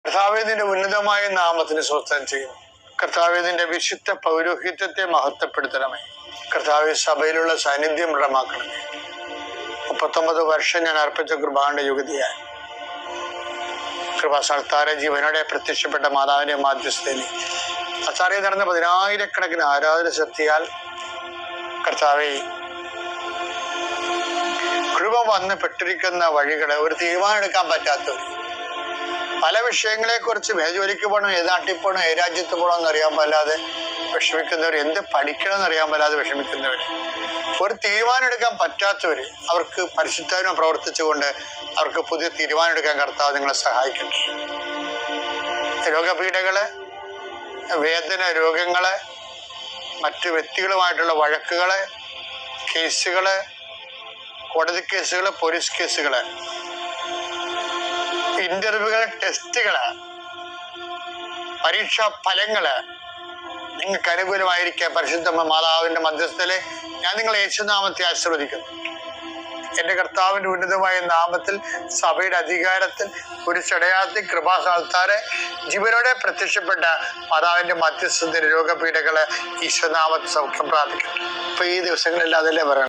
കർത്താവേ, നിന്റെ ഉന്നതമായ നാമത്തിന് സ്വസ്ഥം ചെയ്യുന്നു. കർത്താവേ, നിന്റെ വിശുദ്ധ പൗരോഹിത്യത്തെ മഹത്വപ്പെടുത്തണമേ. കർത്താവേ, സഭയിലുള്ള സാന്നിധ്യം ദൃഢമാക്കണമേ. 39 വർഷം ഞാൻ അർപ്പിച്ച കൃപാന്റെ യുഗതിയായി കൃപാസ്ഥാനത്താരെ ജീവനോടെ പ്രത്യക്ഷപ്പെട്ട മാതാവിന്റെ മാധ്യസ്ഥേനി അത്താറെ നടന്ന 10,000-കണക്കിന് ആരാധന ശക്തിയാൽ കർത്താവേ, കൃപ വന്ന് പെട്ടിരിക്കുന്ന വഴികളെ ഒരു തീരുമാനം എടുക്കാൻ പറ്റാത്തവർ, പല വിഷയങ്ങളെ കുറിച്ച് ജോലിക്ക് പോകണം, ഏത് നാട്ടിൽ പോകണം, ഏത് രാജ്യത്ത് പോകണം എന്നറിയാൻ പാടില്ലാതെ വിഷമിക്കുന്നവർ, എന്ത് പഠിക്കണം എന്നറിയാൻ പാടില്ലാതെ വിഷമിക്കുന്നവർ, ഒരു തീരുമാനം എടുക്കാൻ പറ്റാത്തവര്, അവർക്ക് പരിശുദ്ധാത്മാവ് പ്രവർത്തിച്ചുകൊണ്ട് അവർക്ക് പുതിയ തീരുമാനം എടുക്കാൻ കർത്താവ് നിങ്ങളെ സഹായിക്കട്ടെ. രോഗപീഠകള്, വേദന രോഗങ്ങള്, മറ്റു വ്യക്തികളുമായിട്ടുള്ള വഴക്കുകള്, കേസുകള്, കോടതി കേസുകള്, പോലീസ് കേസുകള്, ഇന്റർവ്യൂകള്, ടെസ്റ്റുകള്, പരീക്ഷാ ഫലങ്ങള് നിങ്ങൾക്ക് അനുകൂലമായിരിക്കാൻ പരിശുദ്ധ മാതാവിന്റെ മധ്യസ്ഥയില് ഞാൻ നിങ്ങളെ യേശുനാമത്തെ ആശീർവദിക്കുന്നു. എന്റെ കർത്താവിന്റെ ഉന്നതമായ നാമത്തിൽ സഭയുടെ അധികാരത്തിൽ ഒരു ചടയാത്തിൽ കൃപാസ്ഥാനത്താരെ ജീവനോടെ പ്രത്യക്ഷപ്പെട്ട മാതാവിന്റെ മധ്യസ്ഥ രോഗപീഠകള് ഈശ്വരനാമത്തെ സൗഖ്യം പ്രാപിക്കട്ടെ. ഇപ്പൊ ഈ ദിവസങ്ങളിലല്ലേ പറയണം.